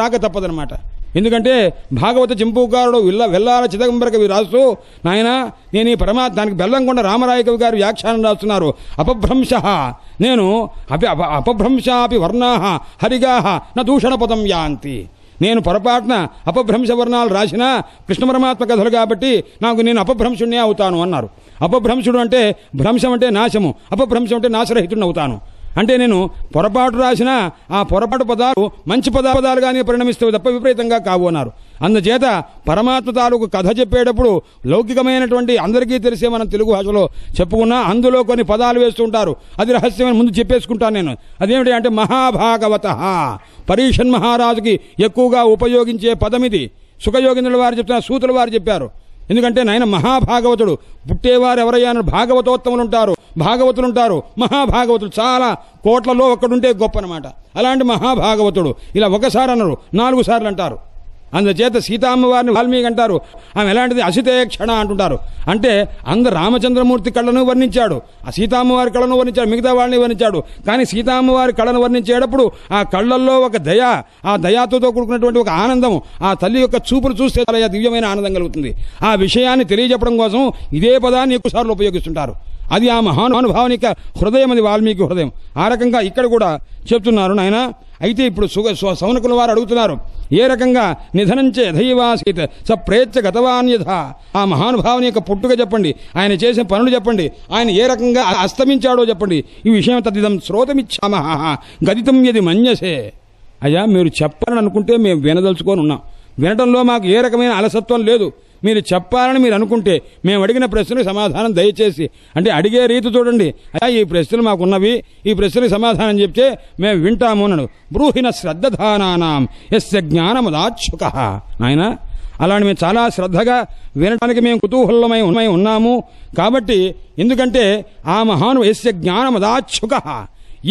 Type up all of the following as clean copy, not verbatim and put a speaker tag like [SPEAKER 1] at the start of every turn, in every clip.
[SPEAKER 1] రాక తప్పదనమాట. ఎందుకంటే భాగవత చెంపూకారుడు వెల్లాల చిదంబర కవి రాస్తూ, నాయన నేను ఈ దానికి బెల్లంకొండ రామరాయ కవి గారు వ్యాఖ్యానం రాస్తున్నారు. అపభ్రంశ నేను అపభ్రంశాపి వర్ణా హరిగా నా దూషణ పదం యాంతి. నేను పొరపాటున అపభ్రంశ వర్ణాలు రాసిన కృష్ణ పరమాత్మ కథలు కాబట్టి నేను అపభ్రంశుణ్ణే అవుతాను అన్నారు. అపభ్రంశుడు అంటే భ్రంశం అంటే నాశము, అపభ్రంశం అంటే నాశరహితుడిని అవుతాను. అంటే నేను పొరపాటు రాసిన ఆ పొరపాటు పదాలు మంచి పదాలుగానే పరిణమిస్తావు తప్ప విపరీతంగా కావు అన్నారు. అందుచేత పరమాత్మ తాలూకు కథ చెప్పేటప్పుడు లౌకికమైనటువంటి అందరికీ తెలిసే మనం తెలుగు భాషలో చెప్పుకున్నా అందులో కొన్ని పదాలు వేస్తుంటారు. అది రహస్యమైన ముందు చెప్పేసుకుంటాను నేను. అదేమిటి అంటే మహాభాగవత, పరీషన్ మహారాజుకి ఎక్కువగా ఉపయోగించే పదం ఇది. సుఖయోగింద్రుల వారు చెప్తున్నారు, సూతుల వారు చెప్పారు. ఎందుకంటే నాయన మహాభాగవతుడు పుట్టేవారు ఎవరయ్యా? భాగవతోత్తములు ఉంటారు, భాగవతులు ఉంటారు, మహాభాగవతుడు చాలా కోట్లలో ఒక్కడుంటే గొప్ప అనమాట. అలాంటి మహాభాగవతుడు ఇలా ఒకసారి అన్నారు, 4 సార్లు అంటారు. అందుచేత సీతామ్మవారిని వాల్మీకి అంటారు. ఆమె ఎలాంటిది? అసితే క్షణ అంటుంటారు. అంటే రామచంద్రమూర్తి కళ్ళను వర్ణించాడు, ఆ సీతామ్మవారి కళ్ళను వర్ణించాడు, మిగతా వాళ్ళని వర్ణించాడు. కానీ సీతామ్మవారి కళ్ళను వర్ణించేటప్పుడు ఆ కళ్ళల్లో ఒక దయ, ఆ దయాతో కూడుకున్నటువంటి ఒక ఆనందం, ఆ తల్లి యొక్క చూపులు చూస్తే చాలా దివ్యమైన ఆనందం కలుగుతుంది. ఆ విషయాన్ని తెలియజెప్పడం కోసం ఇదే పదాన్ని ఎక్కువసార్లు ఉపయోగిస్తుంటారు. అది ఆ మహానుభావుని యొక్క హృదయం, అది వాల్మీకి హృదయం. ఆ రకంగా ఇక్కడ కూడా చెప్తున్నారు నాయన. అయితే ఇప్పుడు సౌనకుల వారు అడుగుతున్నారు, ఏ రకంగా నిధనంచే యథైవాసీత్ స ప్రేత్య గతవాన్యథ. ఆ మహానుభావుని యొక్క పుట్టుక చెప్పండి, ఆయన చేసిన పనులు చెప్పండి, ఆయన ఏ రకంగా అస్తమించాడో చెప్పండి. ఈ విషయం తదిదం శ్రోతమిచ్చామః గదితం యది మన్యసే. అయ్యా మీరు చెప్పాలని అనుకుంటే మేము వినదలుచుకొని ఉన్నాం. వినడంలో మాకు ఏ రకమైన అలసత్వం లేదు. మీరు చెప్పాలని మీరు అనుకుంటే మేము అడిగిన ప్రశ్నలకు సమాధానం దయచేసి, అంటే అడిగే రీతి చూడండి, అయ్యా ఈ ప్రశ్నలు మాకున్నవి, ఈ ప్రశ్నలకు సమాధానం చెప్తే మేము వింటాము అన్నాడు. బ్రూహిన శ్రద్ధధానానాం యస్య జ్ఞానమదాచ్యుక. నాయన అలాంటి మేము చాలా శ్రద్ధగా వినడానికి మేము కుతూహలమై ఉన్నాము. కాబట్టి ఎందుకంటే ఆ మహాను యస్య జ్ఞానమదాచ్యుక,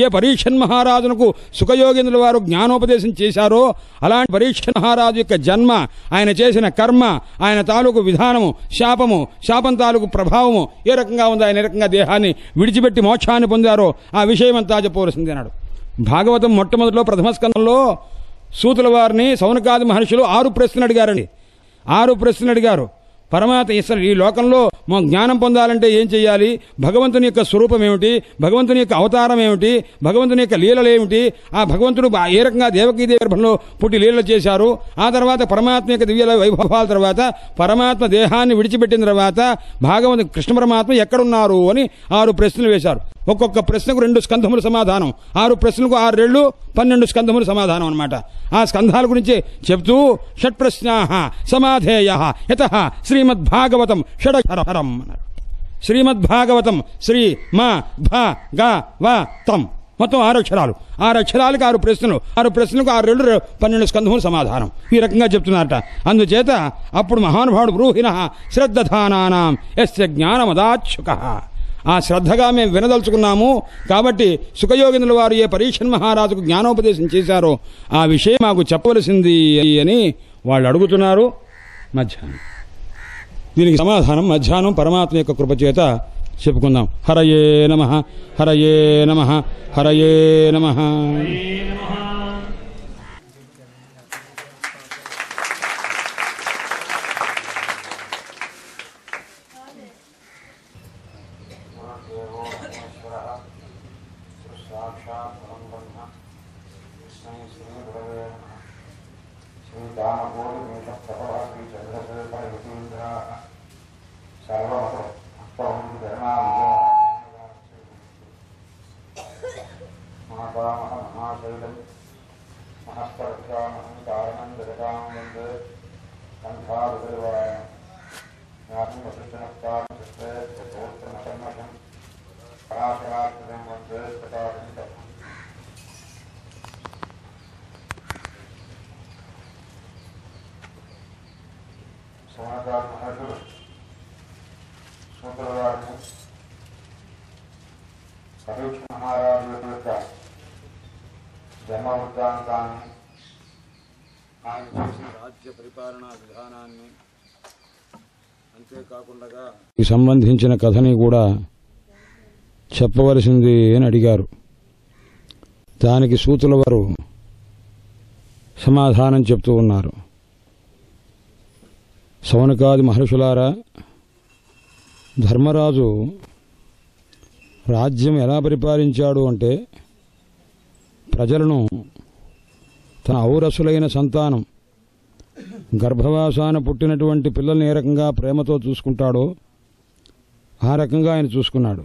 [SPEAKER 1] ఏ పరీక్షన్ మహారాజునకు సుఖయోగేంద్రుల వారు జ్ఞానోపదేశం చేశారో అలాంటి పరీక్షన్ మహారాజు యొక్క జన్మ, ఆయన చేసిన కర్మ, ఆయన తాలూకు విధానము, శాపం తాలూకు ప్రభావము ఏ రకంగా ఉందో, ఆయన ఏ రకంగా దేహాన్ని విడిచిపెట్టి మోక్షాన్ని పొందారో ఆ విషయమంతా చెప్పవలసింది అన్నాడు. భాగవతం మొట్టమొదటిలో ప్రథమ స్కంధంలో సూతుల వారిని సౌనకాది మహర్షులు 6 ప్రశ్నలు అడిగారండి. 6 ప్రశ్నలు అడిగారు. పరమాత్మ ఇస్తారు, ఈ లోకంలో మా జ్ఞానం పొందాలంటే ఏం చేయాలి, భగవంతుని యొక్క స్వరూపం ఏమిటి, భగవంతుని యొక్క అవతారం ఏమిటి, భగవంతుని యొక్క లీలలు ఏమిటి, ఆ భగవంతుడు ఏ రకంగా దేవకీదేవి గర్భంలో పుట్టి లీలలు చేశారు, ఆ తర్వాత పరమాత్మ యొక్క దివ్య వైభవాల తర్వాత పరమాత్మ దేహాన్ని విడిచిపెట్టిన తర్వాత భాగవంతు కృష్ణ పరమాత్మ ఎక్కడున్నారు అని 6 ప్రశ్నలు వేశారు. ఒక్కొక్క ప్రశ్నకు 2 స్కంధములు సమాధానం, 6 ప్రశ్నలకు 6 రెళ్ళు 12 స్కంధములు సమాధానం అనమాట. ఆ స్కంధాల గురించి చెప్తూ షట్ప్రశ్నాః సమాధేయః యతః శ్రీమద్భాగవతం షడక్షరం అన్నారు. శ్రీమద్భాగవతం శ్రీ మా భ గ వ తం మొత్తం 6 అక్షరాలు. 6 అక్షరాలకు 6 ప్రశ్నలు, 6 ప్రశ్నలకు 6 రెళ్ళు 12 స్కంధములు సమాధానం. ఈ రకంగా చెప్తున్నారట. అందుచేత అప్పుడు మహానుభావుడు బ్రూహిణః శ్రద్ధధానానాం యస్య జ్ఞానమదాచ్యుక. ఆ శ్రద్ధగా మేము వినదలుచుకున్నాము. కాబట్టి సుఖయోగింద్రుల వారు ఏ పరీక్షన్ మహారాజుకు జ్ఞానోపదేశం చేశారో ఆ విషయం మాకు చెప్పవలసింది అని వాళ్ళు అడుగుతున్నారు. మధ్యాహ్నం దీనికి సమాధానం మధ్యాహ్నం పరమాత్మ యొక్క కృపచేత చెప్పుకుందాం. హరయే నమః, హరయే నమః, హరయే నమః.
[SPEAKER 2] పరీక్ష మహారాజు యొక్క జన్మ వృత్తాంతాన్ని, ఆయన చేసిన రాజ్య పరిపాలనా విధానాన్ని, అంతేకాకుండా
[SPEAKER 1] సంబంధించిన కథని కూడా చెప్పవలసింది అని అడిగారు. దానికి సూతుల వారు సమాధానం చెప్తూ ఉన్నారు. శౌనకాది మహర్షులారా, ధర్మరాజు రాజ్యం ఎలా పరిపాలించాడు అంటే, ప్రజలను తన ఔరసులైన సంతానం గర్భవాసాన పుట్టినటువంటి పిల్లల్ని ఏ రకంగా ప్రేమతో చూసుకుంటాడో ఆ రకంగా ఆయన చూసుకున్నాడు.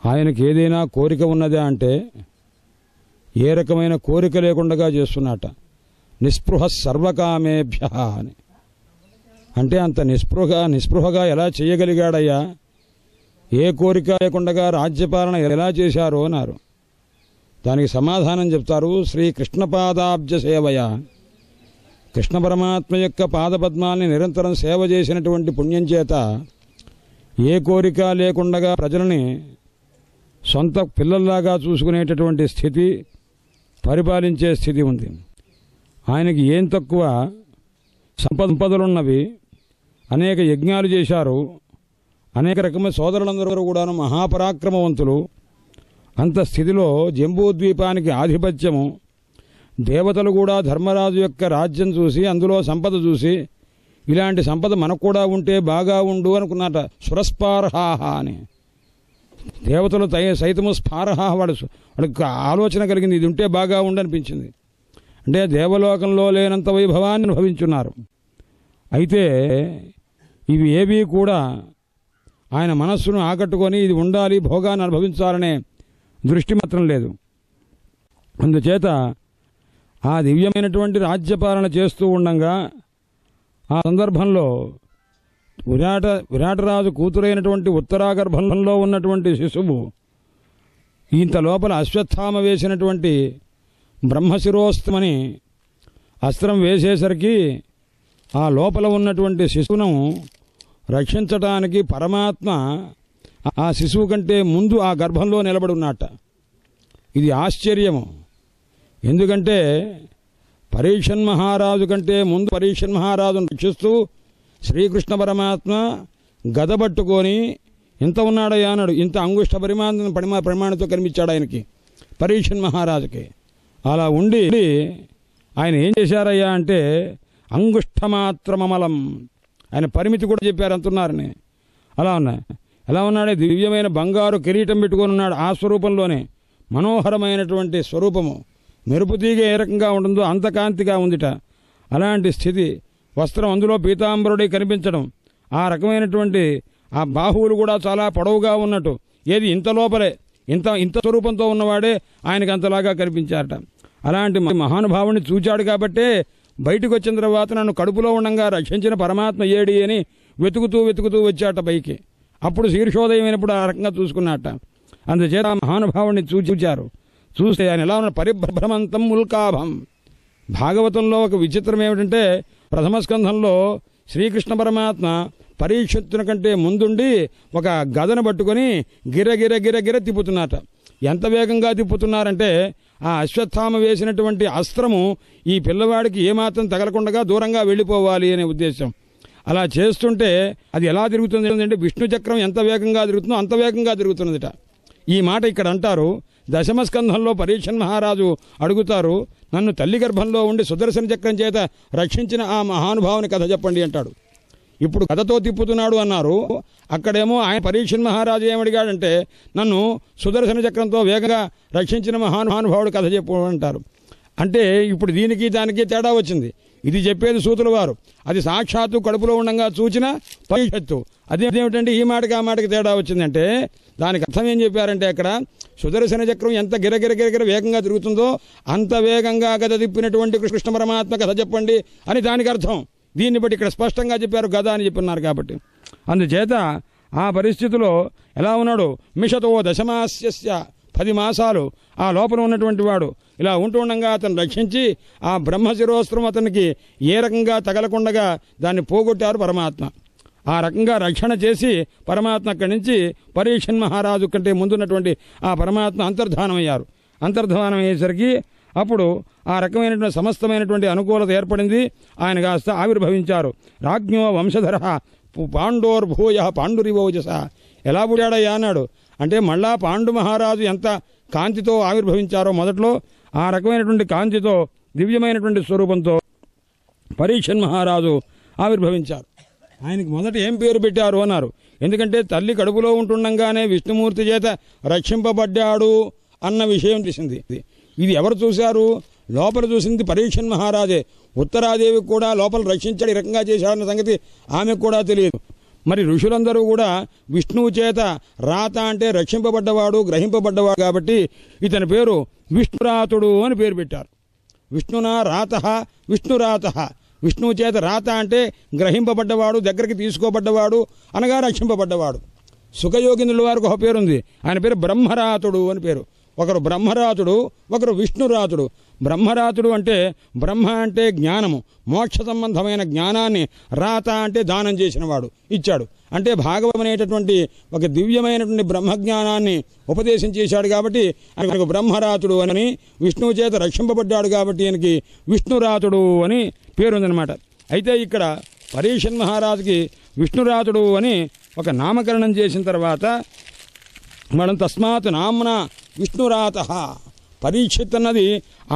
[SPEAKER 1] ఆయనకి ఏదైనా కోరిక ఉన్నదా అంటే ఏ రకమైన కోరిక లేకుండా చేస్తున్నట. నిస్పృహ సర్వకామేభ్య అని అంటే అంత నిస్పృహగా ఎలా చేయగలిగాడయ్యా, ఏ కోరిక లేకుండా రాజ్యపాలన ఎలా చేశారో అన్నారు. దానికి సమాధానం చెప్తారు. శ్రీ కృష్ణపాదాబ్జ సేవయ, కృష్ణ పరమాత్మ యొక్క పాదపద్మాల్ని నిరంతరం సేవ చేసినటువంటి పుణ్యం చేత ఏ కోరిక లేకుండా ప్రజలని సొంత పిల్లల్లాగా చూసుకునేటటువంటి స్థితి, పరిపాలించే స్థితి ఉంది. ఆయనకి ఏం తక్కువ, సంపదలున్నవి, అనేక యజ్ఞాలు చేశారు, అనేక రకమైన సోదరులందరూ కూడాను మహాపరాక్రమవంతులు. అంత స్థితిలో జంబూద్వీపానికి ఆధిపత్యము, దేవతలు కూడా ధర్మరాజు యొక్క రాజ్యం చూసి, అందులో సంపద చూసి, ఇలాంటి సంపద మనకు కూడా ఉంటే బాగా ఉండు అనుకున్నట. సురస్పార్హాహ అని దేవతలు సైతము స్పార్హ, వాడికి ఆలోచన కలిగింది, ఇది ఉంటే బాగా ఉండనిపించింది. అంటే దేవలోకంలో లేనంత వైభవాన్ని అనుభవించున్నారు. అయితే ఇవి ఏవీ కూడా ఆయన మనస్సును ఆకట్టుకొని ఇది ఉండాలి, భోగాన్ని అనుభవించాలనే దృష్టి మాత్రం లేదు. అందుచేత ఆ దివ్యమైనటువంటి రాజ్యపాలన చేస్తూ ఉండగా ఆ సందర్భంలో విరాటరాజు కూతురైనటువంటి ఉత్తరాగర్భంలో ఉన్నటువంటి శిశువు ఇంత లోపల అశ్వత్థామ వేసినటువంటి బ్రహ్మశిరోస్త్రమని అస్త్రం వేసేసరికి ఆ లోపల ఉన్నటువంటి శిశువును రక్షించటానికి పరమాత్మ ఆ శిశువు కంటే ముందు ఆ గర్భంలో నిలబడి ఉన్నట్ట. ఇది ఆశ్చర్యము. ఎందుకంటే పరీక్షన్ మహారాజు కంటే ముందు పరీక్షన్ మహారాజును రక్షిస్తూ శ్రీకృష్ణ పరమాత్మ గద పట్టుకొని ఇంత ఉన్నాడయ్యా అన్నాడు. ఇంత అంగుష్ట పరిమాణంతో కనిపించాడు ఆయనకి, పరీక్షన్ మహారాజుకి. అలా ఉండి ఆయన ఏం చేశారయ్యా అంటే అంగుష్టమాత్రమమలం, ఆయన పరిమితి కూడా చెప్పారు అంటున్నారని. అలా ఉన్నాయి. ఎలా ఉన్నాడే దివ్యమైన బంగారు కిరీటం పెట్టుకొని ఉన్నాడు. ఆ స్వరూపంలోనే మనోహరమైనటువంటి స్వరూపము, మెరుపు తీగ ఏ రకంగా ఉంటుందో అంత కాంతిగా ఉందిట. అలాంటి స్థితి, వస్త్రం అందులో పీతాంబరుడై కనిపించడం, ఆ రకమైనటువంటి ఆ బాహువులు కూడా చాలా పొడవుగా ఉన్నట్టు. ఏది ఇంత లోపలే ఇంత స్వరూపంతో ఉన్నవాడే ఆయనకు అంతలాగా కనిపించారట. అలాంటి మహానుభావుని చూచాడు కాబట్టే బయటకు వచ్చిన తర్వాత నన్ను కడుపులో ఉండంగా రక్షించిన పరమాత్మ ఏడి అని వెతుకుతూ వచ్చాట పైకి. అప్పుడు శీర్షోదయం అయినప్పుడు ఆ రకంగా చూసుకున్నట్ట. అందుచేత మహానుభావుని చూచారు. చూస్తే ఆయన ఎలా ఉన్న పరిభ్రమంతం ఉల్కాభం. భాగవతంలో ఒక విచిత్రం ఏమిటంటే, ప్రథమ స్కంధంలో శ్రీకృష్ణ పరమాత్మ పరీక్షిత్తున కంటే ముందుండి ఒక గదను పట్టుకొని గిర తిప్పుతున్నట. ఎంత వేగంగా తిప్పుతున్నారంటే ఆ అశ్వత్థామ వేసినటువంటి అస్త్రము ఈ పిల్లవాడికి ఏమాత్రం తగలకుండా దూరంగా వెళ్ళిపోవాలి అనే ఉద్దేశం. అలా చేస్తుంటే అది ఎలా తిరుగుతుంది అంటే విష్ణు చక్రం ఎంత వేగంగా తిరుగుతుందో అంత వేగంగా తిరుగుతున్నదిట. ఈ మాట ఇక్కడ అంటారు. దశమ స్కంధంలో పరీక్షన్ మహారాజు అడుగుతారు, నన్ను తల్లి గర్భంలో ఉండి సుదర్శన చక్రం చేత రక్షించిన ఆ మహానుభావుని కథ చెప్పండి అంటాడు. ఇప్పుడు కథతో తిప్పుతున్నాడు అన్నారు. అక్కడేమో ఆయన పరీక్షన్ మహారాజు ఏమడిగాడంటే, నన్ను సుదర్శన చక్రంతో వేగంగా రక్షించిన మహానుభావుడు కథ చెప్పు అంటారు. అంటే ఇప్పుడు దీనికి దానికి తేడా వచ్చింది. ఇది చెప్పేది సూతుల వారు, అది సాక్షాత్తు కడుపులో ఉండంగా చూచిన పరీక్షత్తు. అదేమిటంటే ఈ మాటకి ఆ మాటకి తేడా వచ్చిందంటే దానికి అర్థం ఏం చెప్పారంటే, అక్కడ సుదర్శన చక్రం ఎంత గిరగిర వేగంగా తిరుగుతుందో అంత వేగంగా గద తిప్పినటువంటి కృష్ణ పరమాత్మ కథ చెప్పండి అని దానికి అర్థం. దీన్ని బట్టి ఇక్కడ స్పష్టంగా చెప్పారు గద అని చెప్పిన్నారు కాబట్టి. అందుచేత ఆ పరిస్థితిలో ఎలా ఉన్నాడు, మిషతో దశమాస్య 10 మాసాలు ఆ లోపల ఉన్నటువంటి వాడు ఇలా ఉంటుండగా అతను రక్షించి ఆ బ్రహ్మశిరోస్త్రం అతనికి ఏ రకంగా తగలకుండగా దాన్ని పోగొట్టారు పరమాత్మ. ఆ రకంగా రక్షణ చేసి పరమాత్మ అక్కడి నుంచి పరీక్షన్ మహారాజు కంటే ముందున్నటువంటి ఆ పరమాత్మ అంతర్ధానమయ్యారు. అంతర్ధానం అయ్యేసరికి అప్పుడు ఆ రకమైనటువంటి సమస్తమైనటువంటి అనుకూలత ఏర్పడింది. ఆయన కాస్త ఆవిర్భవించారు. రాజ్ఞో వంశధర పాండోర్భూయ పాండురివోజస. ఎలా పుడాడయ్యా అన్నాడు. అంటే మళ్ళా పాండు మహారాజు ఎంత కాంతితో ఆవిర్భవించారో మొదట్లో ఆ రకమైనటువంటి కాంతితో దివ్యమైనటువంటి స్వరూపంతో పరీక్షన్ మహారాజు ఆవిర్భవించారు. ఆయనకి మొదట ఏం పేరు పెట్టారు అన్నారు. ఎందుకంటే తల్లి కడుపులో ఉంటుండగానే విష్ణుమూర్తి చేత రక్షింపబడ్డాడు అన్న విషయం తెలిసింది. ఇది ఎవరు చూశారు? లోపల చూసింది పరీక్షన్ మహారాజే. ఉత్తరాదేవికి కూడా లోపల రక్షించాడు, ఈ రకంగా చేశాడన్న సంగతి ఆమెకు కూడా తెలియదు. మరి ఋషులందరూ కూడా విష్ణువు చేత రాత అంటే రక్షింపబడ్డవాడు, గ్రహింపబడ్డవాడు కాబట్టి ఇతని పేరు విష్ణురాతుడు అని పేరు పెట్టారు. విష్ణునా రాత విష్ణురాత. విష్ణువు చేత రాత అంటే గ్రహింపబడ్డవాడు, దగ్గరికి తీసుకోబడ్డవాడు అనగా రక్షింపబడ్డవాడు. సుఖయోగింద్రుల వారికి ఒక పేరుంది, ఆయన పేరు బ్రహ్మరాతుడు అని పేరు. ఒకరు బ్రహ్మరాతుడు, ఒకరు విష్ణురాతుడు. బ్రహ్మరాతుడు అంటే బ్రహ్మ అంటే జ్ఞానము, మోక్ష సంబంధమైన జ్ఞానాన్ని, రాత అంటే దానం చేసినవాడు, ఇచ్చాడు. అంటే భాగవతం అనేటటువంటి ఒక దివ్యమైనటువంటి బ్రహ్మజ్ఞానాన్ని ఉపదేశం చేశాడు కాబట్టి ఆయనకు బ్రహ్మరాతుడు అని, విష్ణువు చేత రక్షింపబడ్డాడు కాబట్టి ఆయనకి విష్ణురాతుడు అని పేరుందనమాట. అయితే ఇక్కడ పరీక్షన్ మహారాజుకి విష్ణురాతుడు అని ఒక నామకరణం చేసిన తర్వాత మనం తస్మాత్ నామ్న విష్ణురాత. పరీక్షిత్ అన్నది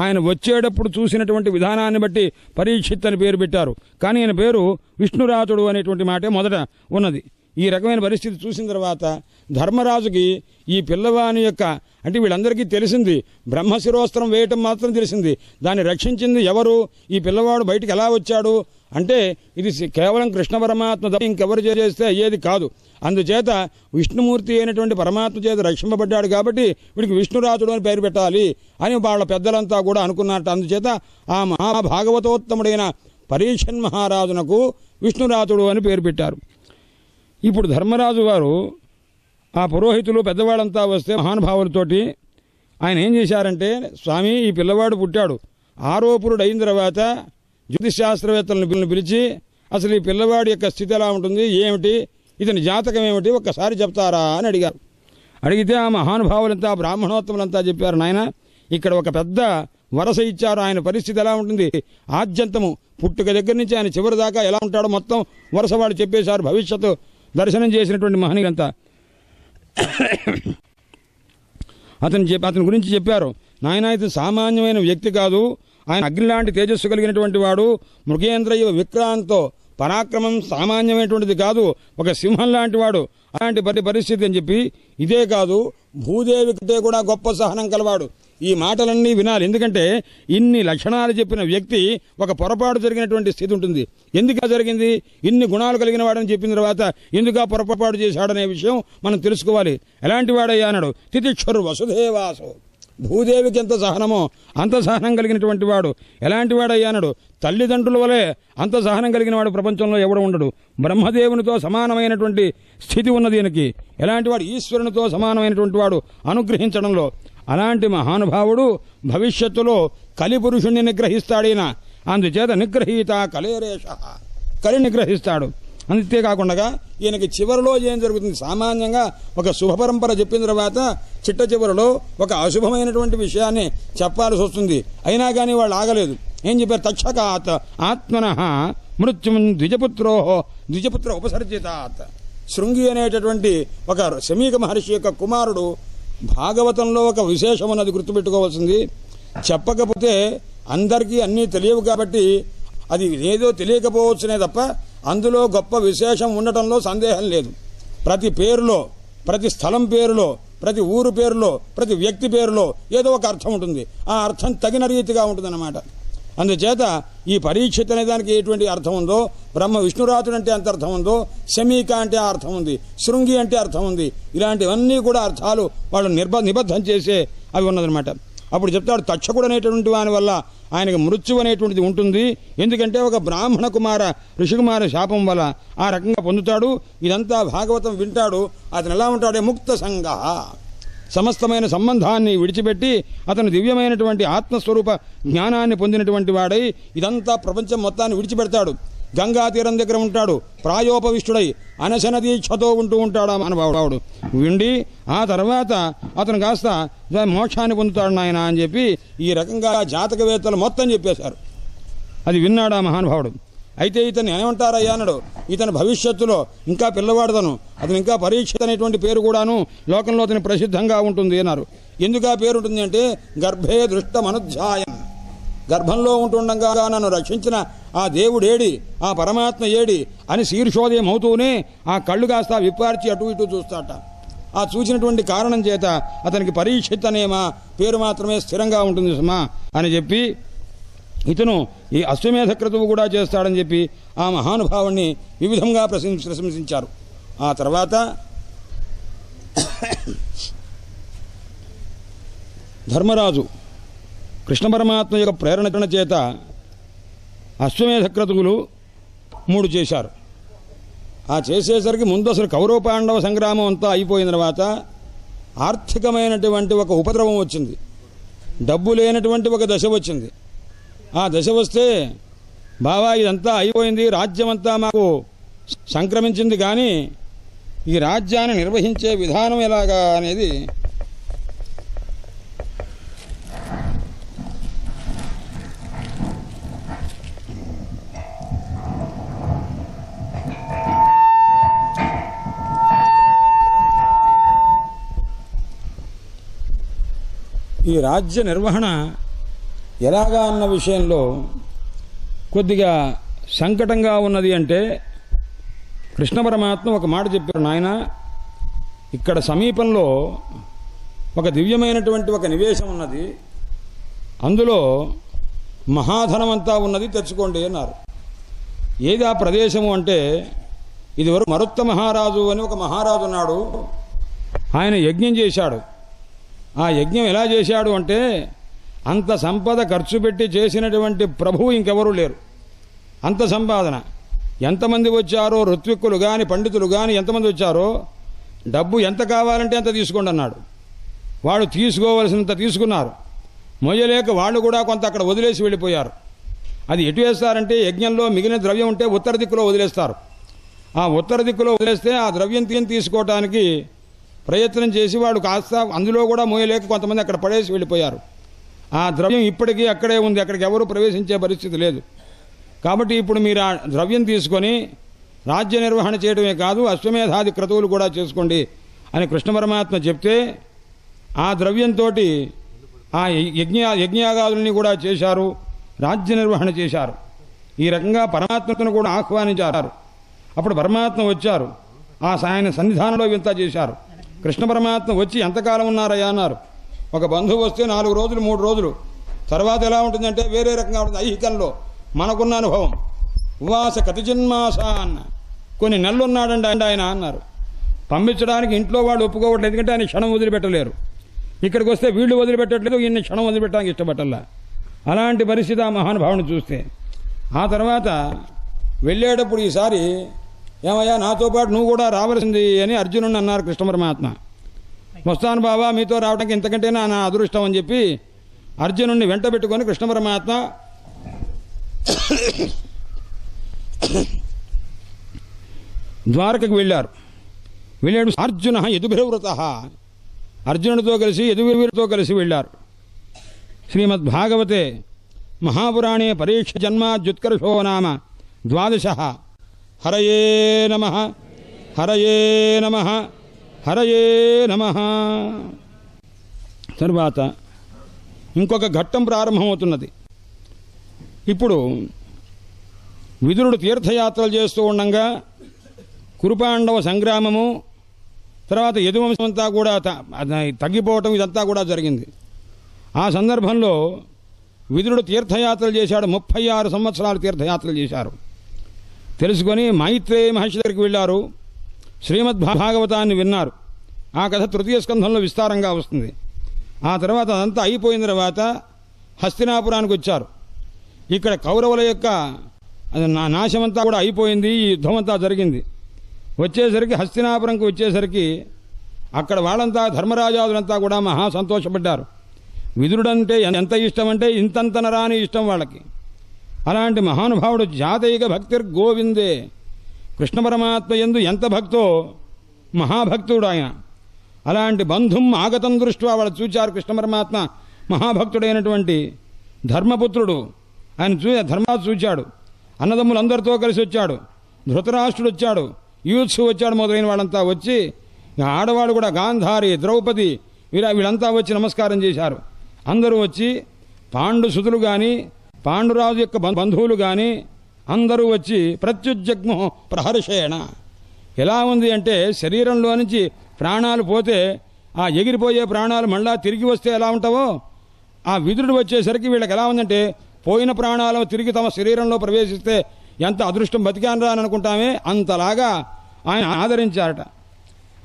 [SPEAKER 1] ఆయన వచ్చేటప్పుడు చూసినటువంటి విధానాన్ని బట్టి పరీక్షిత్ అని పేరు పెట్టారు. కానీ ఆయన పేరు విష్ణురాతుడు అనేటువంటి మాటే మొదట ఉన్నది. ఈ రకమైన పరిస్థితి చూసిన తర్వాత ధర్మరాజుకి ఈ పిల్లవాని యొక్క అంటే వీళ్ళందరికీ తెలిసింది, బ్రహ్మశిరోస్త్రం వేయటం మాత్రం తెలిసింది. దాన్ని రక్షించింది ఎవరు? ఈ పిల్లవాడు బయటికి ఎలా వచ్చాడు అంటే ఇది కేవలం కృష్ణ పరమాత్మ ఇంకెవరు చేస్తే అయ్యేది కాదు. అందుచేత విష్ణుమూర్తి అయినటువంటి పరమాత్మ చేత రక్షింపబడ్డాడు కాబట్టి వీడికి విష్ణురాతుడు అని పేరు పెట్టాలి అని వాళ్ళ పెద్దలంతా కూడా అనుకున్నట్టు. అందుచేత ఆ మహాభాగవతోత్తముడైన పరీక్షన్ మహారాజునకు విష్ణురాతుడు అని పేరు పెట్టారు. ఇప్పుడు ధర్మరాజు వారు ఆ పురోహితులు పెద్దవాళ్ళంతా వస్తే మహానుభావులతోటి ఆయన ఏం చేశారంటే, స్వామి ఈ పిల్లవాడు పుట్టాడు, ఆరోపురుడు అయిన తర్వాత జ్యోతిశాస్త్రవేత్తలను పిలిచి అసలు ఈ పిల్లవాడి యొక్క స్థితి ఎలా ఉంటుంది, ఏమిటి, ఇతని జాతకం ఏమిటి ఒక్కసారి చెప్తారా అని అడిగారు. అడిగితే ఆ మహానుభావులంతా బ్రాహ్మణోత్తములంతా చెప్పారు, నాయన ఇక్కడ ఒక పెద్ద వరస ఇచ్చారు, ఆయన పరిస్థితి ఎలా ఉంటుంది, ఆద్యంతము పుట్టుక దగ్గర నుంచి ఆయన చివరి దాకా ఎలా ఉంటాడో మొత్తం వరస వాళ్ళు చెప్పేశారు. భవిష్యత్తు దర్శనం చేసినటువంటి మహనీయులంతా అతని గురించి చెప్పారు. నాయన ఇతను సామాన్యమైన వ్యక్తి కాదు, ఆయన అగ్నిలాంటి తేజస్సు కలిగినటువంటి వాడు, మృగేంద్రయ విక్రాంతో పరాక్రమం సామాన్యమైనటువంటిది కాదు, ఒక సింహం లాంటి వాడు, అలాంటి పరిస్థితి అని చెప్పి, ఇదే కాదు భూదేవి కంటే కూడా గొప్ప సహనం కలవాడు. ఈ మాటలన్నీ వినాలి, ఎందుకంటే ఇన్ని లక్షణాలు చెప్పిన వ్యక్తి ఒక పొరపాటు జరిగినటువంటి స్థితి ఉంటుంది. ఎందుకు జరిగింది, ఇన్ని గుణాలు కలిగిన వాడని చెప్పిన తర్వాత ఎందుకు పొరపాటు చేశాడనే విషయం మనం తెలుసుకోవాలి. ఎలాంటి వాడయ్యా అన్నాడు. తితిక్షరు వసుదేవాసు. భూదేవికి ఎంత సహనమో అంత సహనం కలిగినటువంటి వాడు. ఎలాంటి వాడయ్యా అన్నాడు. తల్లిదండ్రుల వలె అంత సహనం కలిగిన వాడు ప్రపంచంలో ఎవడు ఉండడు. బ్రహ్మదేవునితో సమానమైనటువంటి స్థితి ఉన్నది ఈయనకి. ఎలాంటి వాడు, ఈశ్వరునితో సమానమైనటువంటి వాడు అనుగ్రహించడంలో. అలాంటి మహానుభావుడు భవిష్యత్తులో కలిపురుషుణ్ణి నిగ్రహిస్తాడైనా. అందుచేత నిగ్రహీత కలేరేష, కలి నిగ్రహిస్తాడు. అంతేకాకుండా ఈయనకి చివరిలో ఏం జరుగుతుంది, సామాన్యంగా ఒక శుభపరంపర చెప్పిన తర్వాత చిట్ట చివరిలో ఒక అశుభమైనటువంటి విషయాన్ని చెప్పాల్సి వస్తుంది. అయినా కానీ వాళ్ళు ఆగలేదు. ఏం చెప్పారు, తక్షకాత్ ఆత్మనః మృత్యుం ద్విజపుత్ర ఉపసర్జితాత్. శృంగి అనేటటువంటి ఒక శమీక మహర్షి యొక్క కుమారుడు. భాగవతంలో ఒక విశేషం ఉన్నది గుర్తుపెట్టుకోవాల్సింది. చెప్పకపోతే అందరికీ అన్నీ తెలియవు కాబట్టి అది ఏదో తెలియకపోవచ్చునే తప్ప అందులో గొప్ప విశేషం ఉండటంలో సందేహం లేదు. ప్రతి పేరులో, ప్రతి స్థలం పేరులో, ప్రతి ఊరు పేరులో, ప్రతి వ్యక్తి పేరులో ఏదో ఒక అర్థం ఉంటుంది. ఆ అర్థం తగిన రీతిగా ఉంటుందన్నమాట. అందుచేత ఈ పరీక్షిత్ అనే దానికి ఎటువంటి అర్థం ఉందో, బ్రహ్మ విష్ణురాతుడు అంటే ఎంత అర్థం ఉందో, శమీక అంటే ఆ అర్థం ఉంది, శృంగి అంటే అర్థం ఉంది. ఇలాంటివన్నీ కూడా అర్థాలు వాళ్ళు నిబద్ధం చేసే అవి ఉన్నదనమాట. అప్పుడు చెప్తాడు, తక్షకుడు అనేటువంటి వాని వల్ల ఆయనకు మృత్యు అనేటువంటిది ఉంటుంది. ఎందుకంటే ఒక బ్రాహ్మణ కుమార ఋషికుమార శాపం వల్ల ఆ రకంగా పొందుతాడు. ఇదంతా భాగవతం వింటాడు. అతను ఎలా ఉంటాడే, ముక్త సంగ, సమస్తమైన సంబంధాన్ని విడిచిపెట్టి అతను దివ్యమైనటువంటి ఆత్మస్వరూప జ్ఞానాన్ని పొందినటువంటి వాడై ఇదంతా ప్రపంచం మొత్తాన్ని విడిచిపెడతాడు. గంగా తీరం దగ్గర ఉంటాడు, ప్రాయోపవిష్టుడై అనశన దీక్షతో ఉంటూ ఉంటాడు ఆ మానవుడు. విండి ఆ తర్వాత అతను కాస్త మోక్షాన్ని పొందుతాడు నాయన అని చెప్పి ఈ రకంగా జాతకవేత్తలు మొత్తం చెప్పేశారు. అది విన్నాడు ఆ మహానుభావుడు. అయితే ఇతను ఏమంటారయ్యా అన్నాడు, ఇతను భవిష్యత్తులో ఇంకా పిల్లవాడుతను, అతను ఇంకా పరీక్షిత్ అనేటువంటి పేరు కూడాను లోకంలో అతని ప్రసిద్ధంగా ఉంటుంది అన్నారు. ఎందుకు ఆ పేరు ఉంటుంది అంటే, గర్భే దృష్టమనుధ్యాయం, గర్భంలో ఉంటుండగా నన్ను రక్షించిన ఆ దేవుడేడి, ఆ పరమాత్మ ఏడి అని శీర్షోదయం అవుతూనే ఆ కళ్ళు కాస్త విప్పార్చి అటు ఇటు చూస్తాట. ఆ చూసినటువంటి కారణం చేత అతనికి పరీక్షిత్ అనే పేరు మాత్రమే స్థిరంగా ఉంటుంది సుమా అని చెప్పి ఇతను ఈ అశ్వమేధ క్రతువు కూడా చేస్తాడని చెప్పి ఆ మహానుభావుణ్ణి వివిధంగా ప్రశంసించారు. ఆ తర్వాత ధర్మరాజు కృష్ణ పరమాత్మ యొక్క ప్రేరణ చేత అశ్వమేధ క్రతువులు 3 చేశారు. ఆ చేసేసరికి ముందు అసలు కౌరవ పాండవ సంగ్రామం అంతా అయిపోయిన తర్వాత ఆర్థికమైనటువంటి ఒక ఉపద్రవం వచ్చింది. డబ్బు లేనటువంటి ఒక దశ వచ్చింది. ఆ దశ వస్తే బావా ఇదంతా అయిపోయింది, రాజ్యం అంతా మాకు సంక్రమించింది, కానీ ఈ రాజ్యాన్ని నిర్వహించే విధానం ఎలాగా అనేది ఈ రాజ్య నిర్వహణ ఎలాగా అన్న విషయంలో కొద్దిగా సంకటంగా ఉన్నది. అంటే కృష్ణ పరమాత్మ ఒక మాట చెప్పారు, నాయన ఇక్కడ సమీపంలో ఒక దివ్యమైనటువంటి ఒక నివేశం ఉన్నది, అందులో మహాధనమంతా ఉన్నది, తెచ్చుకోండి అన్నారు. ఏది ఆ ప్రదేశము అంటే ఇదివరకు మరుత్త మహారాజు అని ఒక మహారాజు ఉన్నాడు. ఆయన యజ్ఞం చేశాడు. ఆ యజ్ఞం ఎలా చేశాడు అంటే అంత సంపద ఖర్చు పెట్టి చేసినటువంటి ప్రభువు ఇంకెవరూ లేరు. అంత సంపాదన, ఎంతమంది వచ్చారో ఋత్విక్కులు కానీ పండితులు కానీ ఎంతమంది వచ్చారో డబ్బు ఎంత కావాలంటే అంత తీసుకోండి అన్నాడు. వాడు తీసుకోవలసినంత తీసుకున్నారు. మొయ్యలేక వాళ్ళు కూడా కొంత అక్కడ వదిలేసి వెళ్ళిపోయారు. అది ఎటు వేస్తారంటే యజ్ఞంలో మిగిలిన ద్రవ్యం ఉంటే ఉత్తర దిక్కులో వదిలేస్తారు. ఆ ఉత్తర దిక్కులో వదిలేస్తే ఆ ద్రవ్యం తీసుకోవటానికి ప్రయత్నం చేసి వాడు కాస్త అందులో కూడా మోయలేక కొంతమంది అక్కడ పడేసి వెళ్ళిపోయారు. ఆ ద్రవ్యం ఇప్పటికీ అక్కడే ఉంది, అక్కడికి ఎవరు ప్రవేశించే పరిస్థితి లేదు. కాబట్టి ఇప్పుడు మీరు ఆ ద్రవ్యం తీసుకొని రాజ్య నిర్వహణ చేయడమే కాదు అశ్వమేధాది క్రతువులు కూడా చేసుకోండి అని కృష్ణ పరమాత్మ చెప్తే ఆ ద్రవ్యంతో ఆ యజ్ఞయాగాదుల్ని కూడా చేశారు, రాజ్య నిర్వహణ చేశారు. ఈ రకంగా పరమాత్మను కూడా ఆహ్వానించారు. అప్పుడు పరమాత్మ వచ్చారు, ఆ ఆయన సన్నిధానంలో ఇంత చేశారు. కృష్ణ పరమాత్మ వచ్చి ఎంతకాలం ఉన్నారయ్యా అన్నారు. ఒక బంధువు వస్తే 4 రోజులు 3 రోజులు, తర్వాత ఎలా ఉంటుందంటే వేరే రకంగా ఉంటుంది. ఐహికంలో మనకున్న అనుభవం ఉవాస కతిజన్మాస అన్న కొన్ని నెలలు ఉన్నాడండి ఆయన అన్నారు. పంపించడానికి ఇంట్లో వాళ్ళు ఒప్పుకోవట్లేదు, ఎందుకంటే ఆయన క్షణం వదిలిపెట్టలేరు. ఇక్కడికి వస్తే వీళ్ళు వదిలిపెట్టట్లేదు, ఈయన్ని క్షణం వదిలిపెట్టడానికి ఇష్టపట్టల్లా. అలాంటి పరిస్థితి ఆ మహానుభావుని చూస్తే ఆ తర్వాత వెళ్ళేటప్పుడు ఈసారి ఏమయ్యా నాతో పాటు నువ్వు కూడా రావాల్సింది అని అర్జునుడిని అన్నారు కృష్ణ పరమాత్మ. వస్తాను బాబా మీతో రావడానికి, ఇంతకంటే నా అదృష్టం అని చెప్పి అర్జునుడిని వెంట పెట్టుకొని కృష్ణ పరమాత్మ ద్వారకకు వెళ్ళారు. వెళ్ళాడు అర్జున యదుభిర్వృత, అర్జునుడితో కలిసి యదువీరుతో కలిసి వెళ్ళారు. శ్రీమద్భాగవతే మహాపురాణే పరీక్ష జన్మాద్యుత్కర్షో నామ 12. హరయే నమః హరయే నమః హరయే నమః. తరువాత ఇంకొక ఘట్టం ప్రారంభమవుతున్నది. ఇప్పుడు విదురుడు తీర్థయాత్రలు చేస్తూ ఉండగా కురుపాండవ సంగ్రామము, తర్వాత యదువంశమంతా కూడా తగ్గిపోవటం ఇదంతా కూడా జరిగింది. ఆ సందర్భంలో విదురుడు తీర్థయాత్రలు చేశాడు. 36 సంవత్సరాలు తీర్థయాత్రలు చేశారు. తెలుసుకొని మైత్రేయ మహర్షి దగ్గరికి వెళ్ళారు. శ్రీమద్భాగవతాన్ని విన్నారు. ఆ కథ 3వ స్కంధంలో విస్తారంగా వస్తుంది. ఆ తర్వాత అదంతా అయిపోయిన తర్వాత హస్తినాపురానికి వచ్చారు. ఇక్కడ కౌరవుల యొక్క నాశమంతా కూడా అయిపోయింది, ఈ యుద్ధమంతా జరిగింది. వచ్చేసరికి హస్తినాపురంకి వచ్చేసరికి అక్కడ వాళ్ళంతా ధర్మరాజాదులంతా కూడా మహా సంతోషపడ్డారు. విదురుడంటే ఎంత ఇష్టం అంటే ఇంతంతనరాని ఇష్టం వాళ్ళకి. అలాంటి మహానుభావుడు జాతైక భక్తిర్ గోవిందే, కృష్ణ పరమాత్మ యందు ఎంత భక్తో మహాభక్తుడు ఆయన. అలాంటి బంధుం ఆగతం దృష్ట్యా వాళ్ళు చూచారు. కృష్ణ పరమాత్మ మహాభక్తుడైనటువంటి ధర్మపుత్రుడు ఆయన ధర్మాలు చూచాడు. అన్నదమ్ములందరితో కలిసి వచ్చాడు. ధృతరాష్ట్రుడు వచ్చాడు, యూత్సు వచ్చాడు, మొదలైన వాళ్ళంతా వచ్చి ఆడవాళ్ళు కూడా గాంధారి, ద్రౌపది వీళ్ళంతా వచ్చి నమస్కారం చేశారు. అందరూ వచ్చి పాండు సుతులు కానీ పాండురాజు యొక్క బంధువులు కానీ అందరూ వచ్చి ప్రత్యుజ్జగ్ము ప్రహర్షేణ. ఎలా ఉంది అంటే శరీరంలో నుంచి ప్రాణాలు పోతే ఆ ఎగిరిపోయే ప్రాణాలు మళ్ళా తిరిగి వస్తే ఎలా ఉంటావో ఆ విదురుడు వచ్చేసరికి వీళ్ళకి ఎలా ఉందంటే పోయిన ప్రాణాలు తిరిగి తమ శరీరంలో ప్రవేశిస్తే ఎంత అదృష్టం బతికానరా అని అనుకుంటామే అంతలాగా ఆయన ఆదరించారట.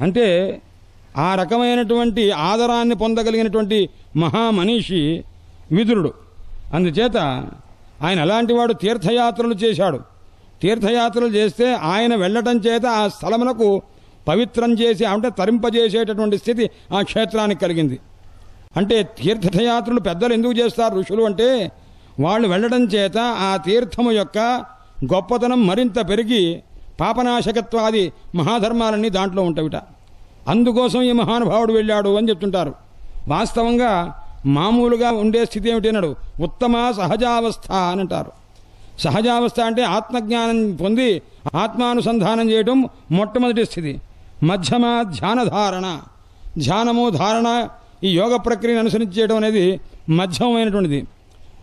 [SPEAKER 1] అంటే ఆ రకమైనటువంటి ఆదరాన్ని పొందగలిగినటువంటి మహామనీషి విదురుడు. అందుచేత ఆయన అలాంటి వాడు తీర్థయాత్రలు చేశాడు. తీర్థయాత్రలు చేస్తే ఆయన వెళ్ళటం చేత ఆ స్థలమునకు పవిత్రం చేసి అంటే తరింపజేసేటటువంటి స్థితి ఆ క్షేత్రానికి కలిగింది. అంటే తీర్థయాత్రలు పెద్దలు ఎందుకు చేస్తారు ఋషులు అంటే వాళ్ళు వెళ్ళడం చేత ఆ తీర్థము యొక్క గొప్పతనం మరింత పెరిగి పాపనాశకత్వాది మహాధర్మాలన్నీ దాంట్లో ఉంటాయిట. అందుకోసం ఈ మహానుభావుడు వెళ్ళాడు అని చెప్తుంటారు. వాస్తవంగా మామూలుగా ఉండే స్థితి ఏమిటన్నాడు ఉత్తమ సహజావస్థ అని అంటారు. సహజావస్థ అంటే ఆత్మజ్ఞానం పొంది ఆత్మానుసంధానం చేయడం మొట్టమొదటి స్థితి. మధ్యమ ధ్యానధారణ, ధ్యానము ధారణ ఈ యోగ ప్రక్రియను అనుసరించి చేయడం అనేది మధ్యమైనటువంటిది.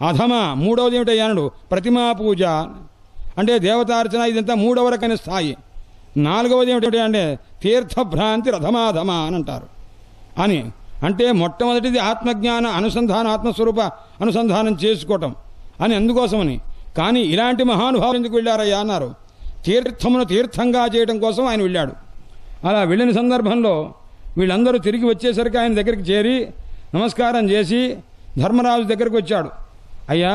[SPEAKER 1] అధమ మూడవది ఏమిటయ్యానడు ప్రతిమా పూజ అంటే దేవతార్చన, ఇదంతా మూడవ రకమైన స్థాయి. నాలుగవది ఏమిటి అంటే తీర్థభ్రాంతి రథమాధమ అని అంటారు. అని అంటే మొట్టమొదటిది ఆత్మజ్ఞాన అనుసంధాన ఆత్మస్వరూప అనుసంధానం చేసుకోవటం అని అందుకోసమని. కానీ ఇలాంటి మహానుభావులు ఎందుకు వెళ్ళారయ్యా అన్నారు. తీర్థమును తీర్థంగా చేయడం కోసం ఆయన వెళ్ళాడు. అలా వెళ్ళిన సందర్భంలో వీళ్ళందరూ తిరిగి వచ్చేసరికి ఆయన దగ్గరికి చేరి నమస్కారం చేసి ధర్మరాజు దగ్గరికి వచ్చాడు. అయ్యా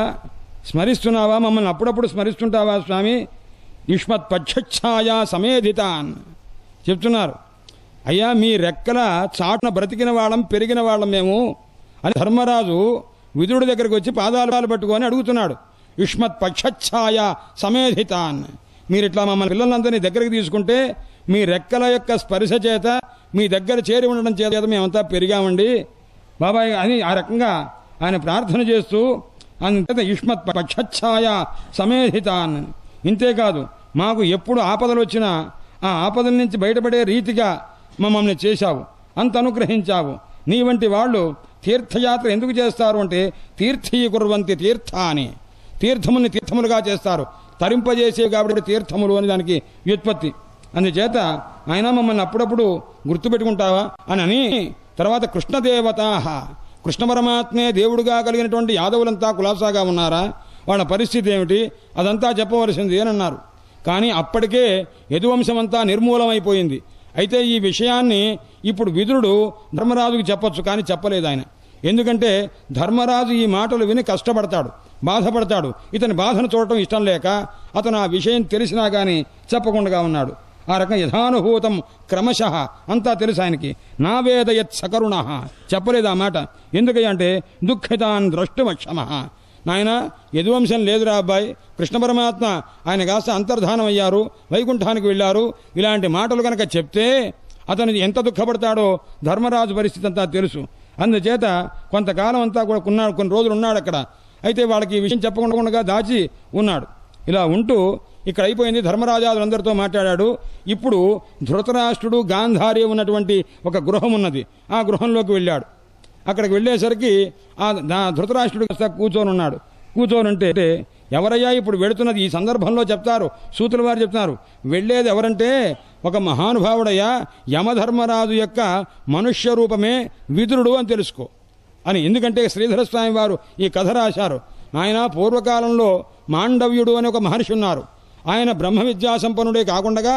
[SPEAKER 1] స్మరిస్తున్నావా, మమ్మల్ని అప్పుడప్పుడు స్మరిస్తుంటావా స్వామి? యుష్మత్ పక్షఛాయా సమేధితాన్ చెప్తున్నారు. అయ్యా మీ రెక్కల చాటున బ్రతికిన వాళ్ళం పెరిగిన వాళ్ళం మేము అని ధర్మరాజు విదురుడి దగ్గరికి వచ్చి పాదాలు పట్టుకొని అడుగుతున్నాడు. యుష్మత్ పక్షఛాయా సమేధితాన్, మీరు ఇట్లా మమ్మల్ని పిల్లలందరినీ దగ్గరికి తీసుకుంటే మీ రెక్కల యొక్క స్పర్శ చేత మీ దగ్గర చేరి ఉండడం చేత మేమంతా పెరిగామండి బాబాయ్ అని ఆ రకంగా ఆయన ప్రార్థన చేస్తూ అంత యుష్మత్ పక్షఛాయా సమేధితాన్. ఇంతేకాదు మాకు ఎప్పుడు ఆపదలు వచ్చినా ఆ ఆపదల నుంచి బయటపడే రీతిగా మమ్మల్ని చేశావు, అంత అనుగ్రహించావు. నీ వంటి వాళ్ళు తీర్థయాత్ర ఎందుకు చేస్తారు అంటే తీర్థీకుర్వంతి తీర్థాని, తీర్థముని తీర్థములుగా చేస్తారు, తరింపజేసే కాబట్టి తీర్థములు అని దానికి వ్యుత్పత్తి. అందుచేత ఆయన మమ్మల్ని అప్పుడప్పుడు గుర్తుపెట్టుకుంటావా అని తర్వాత కృష్ణదేవతా, కృష్ణ పరమాత్మే దేవుడుగా కలిగినటువంటి యాదవులంతా కులాసాగా ఉన్నారా, వాళ్ళ పరిస్థితి ఏమిటి అదంతా చెప్పవలసింది అని అన్నారు. కానీ అప్పటికే యదువంశమంతా నిర్మూలమైపోయింది. అయితే ఈ విషయాన్ని ఇప్పుడు విదురుడు ధర్మరాజుకి చెప్పొచ్చు, కానీ చెప్పలేదు ఆయన. ఎందుకంటే ధర్మరాజు ఈ మాటలు విని కష్టపడతాడు, బాధపడతాడు. ఇతని బాధను చూడటం ఇష్టం లేక అతను ఆ విషయం తెలిసినా కానీ చెప్పకుండా ఉన్నాడు. ఆ రకం యథానుభూతం క్రమశః అంతా తెలుసు ఆయనకి. నా వేదయత్ సకరుణ చెప్పలేదు ఆ మాట. ఎందుకంటే దుఃఖితాన్ ద్రష్టుమక్షమ. నాయన యదువంశం లేదురా అబ్బాయి, కృష్ణ పరమాత్మ ఆయన కాస్త అంతర్ధానం అయ్యారు, వైకుంఠానికి వెళ్ళారు. ఇలాంటి మాటలు కనుక చెప్తే అతను ఎంత దుఃఖపడతాడో ధర్మరాజు పరిస్థితి అంతా తెలుసు. అందుచేత కొంతకాలం అంతా కూడా ఉన్నాడు, కొన్ని రోజులు ఉన్నాడు అక్కడ. అయితే వాళ్ళకి ఈ విషయం చెప్పకుండా దాచి ఉన్నాడు. ఇలా ఉంటూ ఇక్కడ అయిపోయింది. ధర్మరాజాదులందరితో మాట్లాడాడు. ఇప్పుడు ధృతరాష్ట్రుడు గాంధారి ఉన్నటువంటి ఒక గృహం ఉన్నది. ఆ గృహంలోకి వెళ్ళాడు. అక్కడికి వెళ్ళేసరికి ఆ ధృతరాష్ట్రుడు కూర్చొని ఉన్నాడు. కూర్చొని ఉంటే ఎవరయ్యా ఇప్పుడు వెళుతున్నది ఈ సందర్భంలో చెప్తారు, సూతుల వారు చెప్తున్నారు. వెళ్ళేది ఎవరంటే ఒక మహానుభావుడయ్యా, యమధర్మరాజు యొక్క మనుష్య రూపమే విదురుడు అని తెలుసుకో అని. ఎందుకంటే శ్రీధరస్వామి వారు ఈ కథ రాశారు. ఆయన పూర్వకాలంలో మాండవ్యుడు అని ఒక మహర్షి ఉన్నారు. ఆయన బ్రహ్మ విద్యాసంపన్నుడే కాకుండా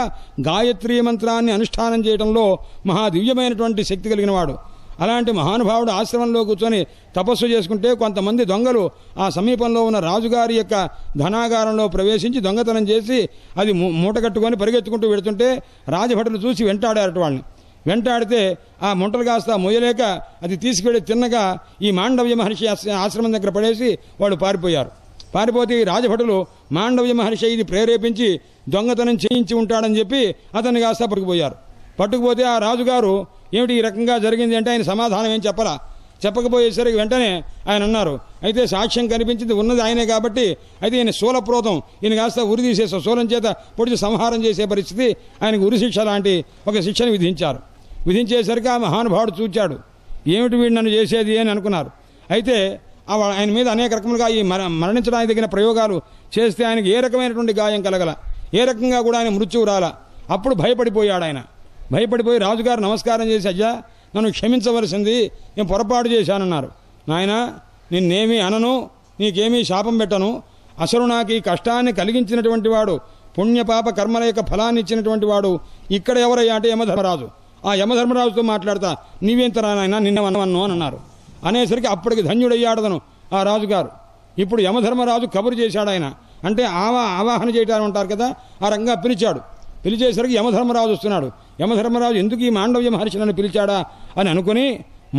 [SPEAKER 1] గాయత్రీ మంత్రాన్ని అనుష్ఠానం చేయడంలో మహాదివ్యమైనటువంటి శక్తి కలిగిన వాడు. అలాంటి మహానుభావుడు ఆశ్రమంలో కూర్చొని తపస్సు చేసుకుంటే కొంతమంది దొంగలు ఆ సమీపంలో ఉన్న రాజుగారి యొక్క ధనాగారంలో ప్రవేశించి దొంగతనం చేసి అది మూటగట్టుకొని పరిగెత్తుకుంటూ వెడుతుంటే రాజభటులు చూసి వెంటాడారట వాళ్ళని. వెంటాడితే ఆ ముంటలు కాస్త మొయ్యలేక అది తీసుకెళ్లి తిన్నగా ఈ మాండవ్య మహర్షి ఆశ్రమం దగ్గర పడేసి వాళ్ళు పారిపోయారు. పారిపోతే ఈ రాజభటులు మాండవ్య మహర్షి ఇది ప్రేరేపించి దొంగతనం చేయించి ఉంటాడని చెప్పి అతన్ని కాస్త పట్టుకుపోయారు. పట్టుకుపోతే ఆ రాజుగారు ఏమిటి ఈ రకంగా జరిగింది అంటే ఆయన సమాధానం ఏం చెప్పలా. చెప్పకపోయేసరికి వెంటనే ఆయన అన్నారు, అయితే సాక్ష్యం కనిపించింది ఉన్నది ఆయనే కాబట్టి అయితే ఈయన శూలప్రోతం, ఈయన కాస్త ఉరి తీసేసాం, శూలం చేత పొడిచి సంహారం చేసే పరిస్థితి, ఆయనకు ఉరి శిక్ష లాంటి ఒక శిక్షను విధించారు. విధించేసరికి ఆ మహానుభావుడు చూచాడు, ఏమిటి వీడు నన్ను చేసేది అని అనుకున్నారు. అయితే ఆయన మీద అనేక రకములుగా ఈ మరణించడానికి తగిన ప్రయోగాలు చేస్తే ఆయనకి ఏ రకమైనటువంటి గాయం కలగల, ఏ రకంగా కూడా ఆయన మృత్యువు రాల. అప్పుడు భయపడిపోయాడు ఆయన. భయపడిపోయి రాజుగారు నమస్కారం చేసి, అయ్యా నన్ను క్షమించవలసింది, నేను పొరపాటు చేశానన్నారు. నాయన నిన్నేమీ అనను, నీకేమీ శాపం పెట్టను, అసలు నాకు ఈ కష్టాన్ని కలిగించినటువంటి వాడు, పుణ్యపాప కర్మల యొక్క ఫలాన్ని ఇచ్చినటువంటి వాడు ఇక్కడ ఎవరయ్యా అంటే యమధర్మరాజు. ఆ యమధర్మరాజుతో మాట్లాడతా, నీవేంతరా నాయన నిన్నవన్ను అని అన్నారు. అనేసరికి అప్పటికి ధన్యుడయ్యాడదను ఆ రాజుగారు. ఇప్పుడు యమధర్మరాజు కబురు చేశాడు ఆయన, అంటే ఆవాహన చేయటాన్ని ఉంటారు కదా, ఆ రంగా పిలిచాడు. పిలిచేసరికి యమధర్మరాజు వస్తున్నాడు. యమధర్మరాజు ఎందుకు ఈ మాండవ్య మహర్షి నన్ను పిలిచాడా అని అనుకుని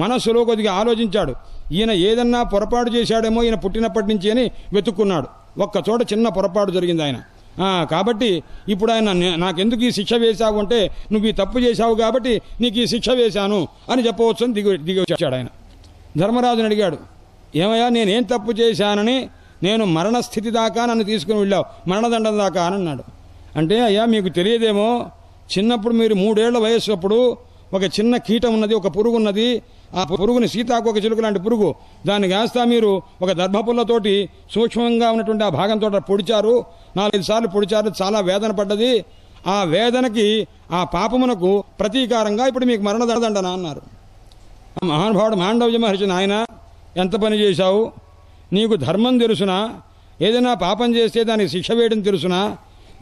[SPEAKER 1] మనస్సులో కొద్దిగా ఆలోచించాడు. ఈయన ఏదన్నా పొరపాటు చేశాడేమో ఈయన పుట్టినప్పటి నుంచి అని వెతుక్కున్నాడు. ఒక్కచోట చిన్న పొరపాటు జరిగింది ఆయన. కాబట్టి ఇప్పుడు ఆయన నాకెందుకు ఈ శిక్ష వేశావు అంటే, నువ్వు ఈ తప్పు చేశావు కాబట్టి నీకు ఈ శిక్ష వేశాను అని చెప్పవచ్చు అని దిగి వచ్చాడు ఆయన. ధర్మరాజుని అడిగాడు, ఏమయ్యా నేనేం తప్పు చేశానని నేను మరణస్థితి దాకా నన్ను తీసుకుని వెళ్ళావు, మరణదండం దాకా అని అన్నాడు. అంటే అయ్యా మీకు తెలియదేమో, చిన్నప్పుడు మీరు 3 ఏళ్ల వయస్సు అప్పుడు ఒక చిన్న కీటం ఉన్నది, ఒక పురుగు ఉన్నది. ఆ పురుగుని సీతాకోక చిలుక లాంటి పురుగు, దాన్ని కాస్తా మీరు ఒక దర్భపుల్లతోటి సూక్ష్మంగా ఉన్నటువంటి ఆ భాగంతో పొడిచారు, 4-5 సార్లు పొడిచారు, చాలా వేదన పడ్డది. ఆ వేదనకి ఆ పాపమునకు ప్రతీకారంగా ఇప్పుడు మీకు మరణదండన అన్నారు. మహానుభావుడు మాండవ్య మహర్షి, నాయన ఎంత పని చేశావు, నీకు ధర్మం తెలుసునా, ఏదైనా పాపం చేస్తే దానికి శిక్ష వేయడం తెలుసునా,